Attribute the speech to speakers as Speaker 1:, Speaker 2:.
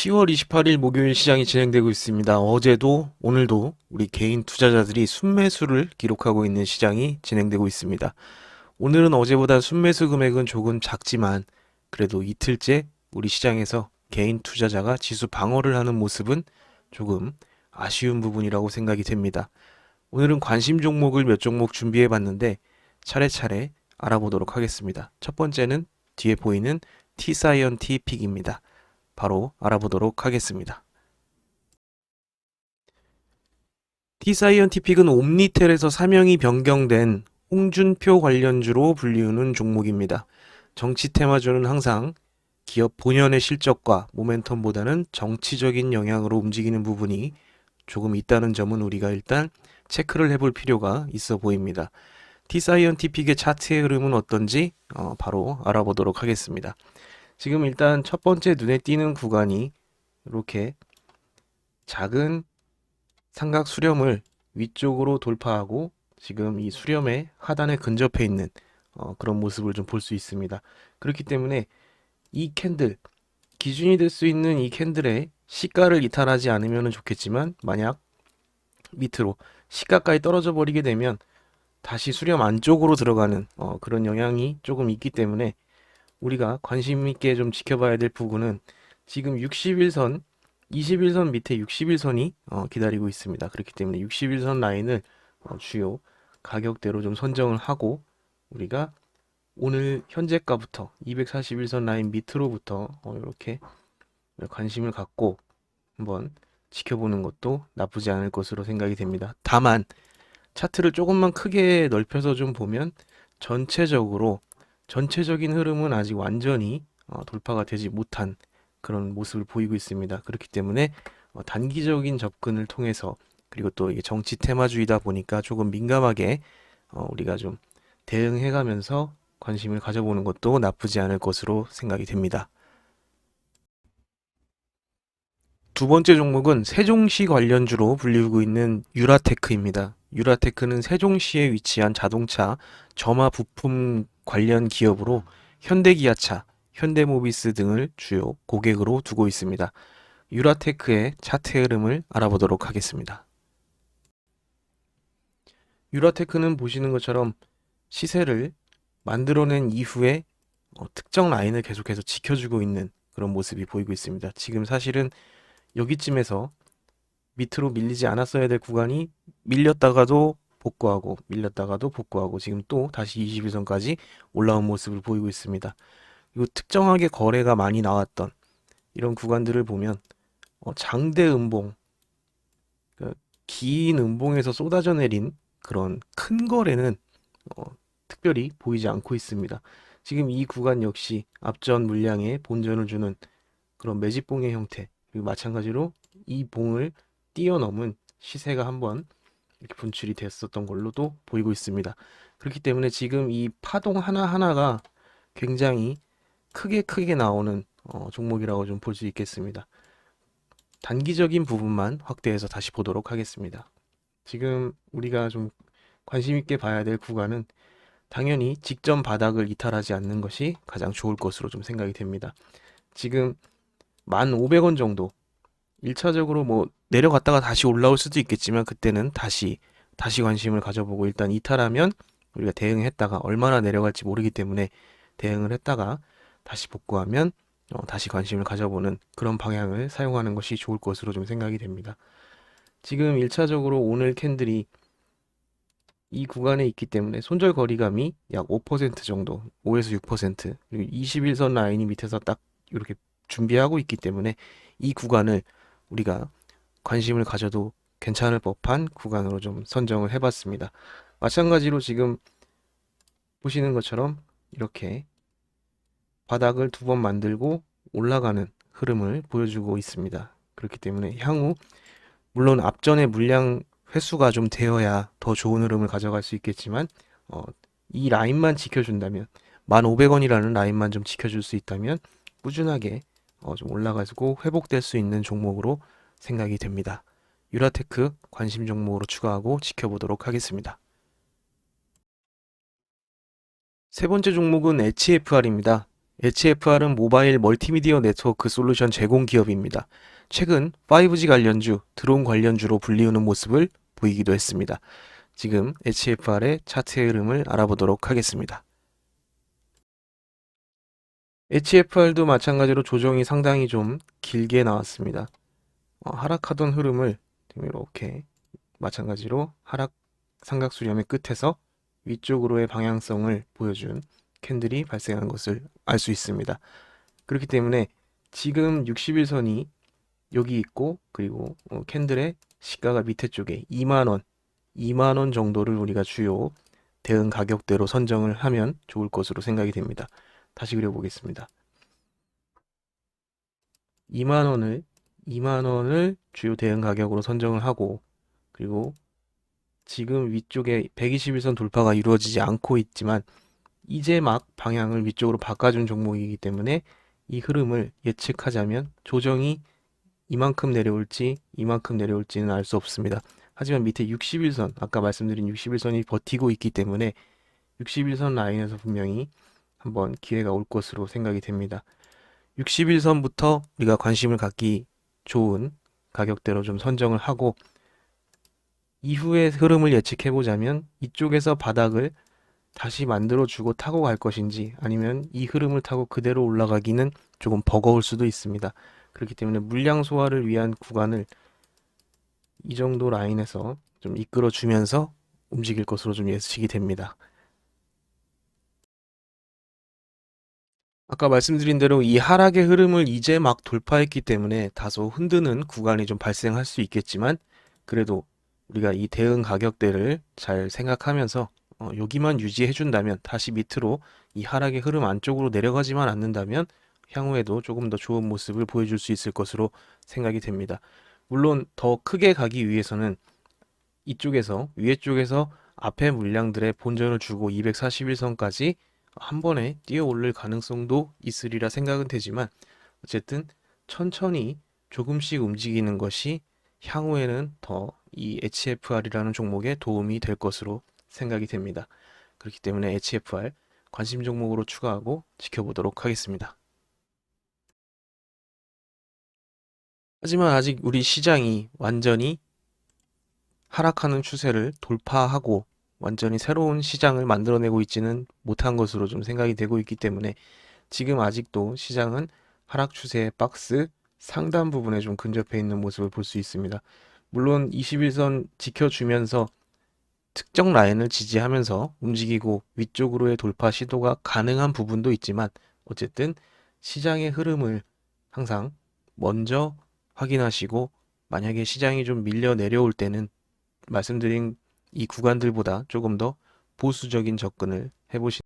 Speaker 1: 10월 28일 목요일 시장이 진행되고 있습니다. 어제도 오늘도 우리 개인 투자자들이 순매수를 기록하고 있는 시장이 진행되고 있습니다. 오늘은 어제보다 순매수 금액은 조금 작지만 그래도 이틀째 우리 시장에서 개인 투자자가 지수 방어를 하는 모습은 조금 아쉬운 부분이라고 생각이 됩니다. 오늘은 관심 종목을 몇 종목 준비해 봤는데 차례차례 알아보도록 하겠습니다. 첫 번째는 뒤에 보이는 T사이언티픽입니다. 바로 알아보도록 하겠습니다. T사이언티픽은 옴니텔에서 사명이 변경된 홍준표 관련주로 불리우는 종목입니다. 정치 테마주는 항상 기업 본연의 실적과 모멘텀보다는 정치적인 영향으로 움직이는 부분이 조금 있다는 점은 우리가 일단 체크를 해볼 필요가 있어 보입니다. T사이언티픽의 차트의 흐름은 어떤지 바로 알아보도록 하겠습니다. 지금 일단 첫 번째 눈에 띄는 구간이 이렇게 작은 삼각 수렴을 위쪽으로 돌파하고 지금 이 수렴의 하단에 근접해 있는 그런 모습을 좀 볼 수 있습니다. 그렇기 때문에 이 캔들, 기준이 될 수 있는 이 캔들의 시가를 이탈하지 않으면 좋겠지만 만약 밑으로 시가까지 떨어져 버리게 되면 다시 수렴 안쪽으로 들어가는 그런 영향이 조금 있기 때문에 우리가 관심 있게 좀 지켜봐야 될 부분은 지금 60일선, 21선 밑에 61선이 기다리고 있습니다. 그렇기 때문에 61선 라인을 주요 가격대로 좀 선정을 하고 우리가 오늘 현재가부터 241선 라인 밑으로부터 이렇게 관심을 갖고 한번 지켜보는 것도 나쁘지 않을 것으로 생각이 됩니다. 다만 차트를 조금만 크게 넓혀서 좀 보면 전체적인 흐름은 아직 완전히 돌파가 되지 못한 그런 모습을 보이고 있습니다. 그렇기 때문에 단기적인 접근을 통해서 그리고 또 이게 정치 테마주의다 보니까 조금 민감하게 우리가 좀 대응해가면서 관심을 가져보는 것도 나쁘지 않을 것으로 생각이 됩니다. 두 번째 종목은 세종시 관련주로 불리우고 있는 유라테크입니다. 유라테크는 세종시에 위치한 자동차 점화 부품 관련 기업으로 현대기아차, 현대모비스 등을 주요 고객으로 두고 있습니다. 유라테크의 차트 흐름을 알아보도록 하겠습니다. 유라테크는 보시는 것처럼 시세를 만들어낸 이후에 특정 라인을 계속해서 지켜주고 있는 그런 모습이 보이고 있습니다. 지금 사실은 여기쯤에서 밑으로 밀리지 않았어야 될 구간이 밀렸다가도 복구하고 밀렸다가도 복구하고 지금 또 다시 21선까지 올라온 모습을 보이고 있습니다. 그리고 특정하게 거래가 많이 나왔던 이런 구간들을 보면 장대 음봉, 그 긴 음봉에서 쏟아져 내린 그런 큰 거래는 어, 특별히 보이지 않고 있습니다. 지금 이 구간 역시 앞전 물량에 본전을 주는 그런 매집봉의 형태 그리고 마찬가지로 이 봉을 뛰어넘은 시세가 한번 이렇게 분출이 됐었던 걸로도 보이고 있습니다. 그렇기 때문에 지금 이 파동 하나하나가 굉장히 크게 나오는 종목이라고 좀 볼 수 있겠습니다. 단기적인 부분만 확대해서 다시 보도록 하겠습니다. 지금 우리가 좀 관심 있게 봐야 될 구간은 당연히 직전 바닥을 이탈하지 않는 것이 가장 좋을 것으로 좀 생각이 됩니다. 지금 1,500원 정도 1차적으로 뭐 내려갔다가 다시 올라올 수도 있겠지만 그때는 다시 관심을 가져보고 일단 이탈하면 우리가 대응했다가 얼마나 내려갈지 모르기 때문에 대응을 했다가 다시 복구하면 다시 관심을 가져보는 그런 방향을 사용하는 것이 좋을 것으로 좀 생각이 됩니다. 지금 1차적으로 오늘 캔들이 이 구간에 있기 때문에 손절 거리감이 약 5% 정도, 5에서 6%, 그리고 21선 라인이 밑에서 딱 이렇게 준비하고 있기 때문에 이 구간을 우리가 관심을 가져도 괜찮을 법한 구간으로 좀 선정을 해봤습니다. 마찬가지로 지금 보시는 것처럼 이렇게 바닥을 두 번 만들고 올라가는 흐름을 보여주고 있습니다. 그렇기 때문에 향후 물론 앞전에 물량 회수가 좀 되어야 더 좋은 흐름을 가져갈 수 있겠지만 이 라인만 지켜준다면 1,500원이라는 라인만 좀 지켜줄 수 있다면 꾸준하게 좀 올라가지고 회복될 수 있는 종목으로 생각이 됩니다. 유라테크 관심 종목으로 추가하고 지켜보도록 하겠습니다. 세 번째 종목은 HFR입니다. HFR은 모바일 멀티미디어 네트워크 솔루션 제공 기업입니다. 최근 5G 관련주, 드론 관련주로 불리우는 모습을 보이기도 했습니다. 지금 HFR의 차트의 흐름을 알아보도록 하겠습니다. HFR도 마찬가지로 조정이 상당히 좀 길게 나왔습니다. 하락하던 흐름을 이렇게 마찬가지로 하락 삼각수렴의 끝에서 위쪽으로의 방향성을 보여준 캔들이 발생한 것을 알 수 있습니다. 그렇기 때문에 지금 60일선이 여기 있고, 그리고 캔들의 시가가 밑에 쪽에 2만 원 정도를 우리가 주요 대응 가격대로 선정을 하면 좋을 것으로 생각이 됩니다. 다시 그려보겠습니다. 2만 원을 주요 대응 가격으로 선정을 하고, 그리고 지금 위쪽에 121선 돌파가 이루어지지 않고 있지만 이제 막 방향을 위쪽으로 바꿔준 종목이기 때문에 이 흐름을 예측하자면 조정이 이만큼 내려올지 이만큼 내려올지는 알 수 없습니다. 하지만 밑에 61선, 아까 말씀드린 61선이 버티고 있기 때문에 61선 라인에서 분명히 한번 기회가 올 것으로 생각이 됩니다. 61선부터 우리가 관심을 갖기 좋은 가격대로 좀 선정을 하고, 이후의 흐름을 예측해 보자면 이쪽에서 바닥을 다시 만들어주고 타고 갈 것인지, 아니면 이 흐름을 타고 그대로 올라가기는 조금 버거울 수도 있습니다. 그렇기 때문에 물량 소화를 위한 구간을 이 정도 라인에서 좀 이끌어 주면서 움직일 것으로 좀 예측이 됩니다. 아까 말씀드린 대로 이 하락의 흐름을 이제 막 돌파했기 때문에 다소 흔드는 구간이 좀 발생할 수 있겠지만, 그래도 우리가 이 대응 가격대를 잘 생각하면서 여기만 유지해 준다면, 다시 밑으로 이 하락의 흐름 안쪽으로 내려가지만 않는다면 향후에도 조금 더 좋은 모습을 보여줄 수 있을 것으로 생각이 됩니다. 물론 더 크게 가기 위해서는 이쪽에서, 위에 쪽에서 앞에 물량들의 본전을 주고 241선까지 한 번에 뛰어 올릴 가능성도 있으리라 생각은 되지만, 어쨌든 천천히 조금씩 움직이는 것이 향후에는 더 이 HFR이라는 종목에 도움이 될 것으로 생각이 됩니다. 그렇기 때문에 HFR 관심 종목으로 추가하고 지켜보도록 하겠습니다. 하지만 아직 우리 시장이 완전히 하락하는 추세를 돌파하고 완전히 새로운 시장을 만들어내고 있지는 못한 것으로 좀 생각이 되고 있기 때문에, 지금 아직도 시장은 하락 추세의 박스 상단 부분에 좀 근접해 있는 모습을 볼 수 있습니다. 물론 21선 지켜주면서 특정 라인을 지지하면서 움직이고 위쪽으로의 돌파 시도가 가능한 부분도 있지만, 어쨌든 시장의 흐름을 항상 먼저 확인하시고, 만약에 시장이 좀 밀려 내려올 때는 말씀드린 이 구간들보다 조금 더 보수적인 접근을 해보시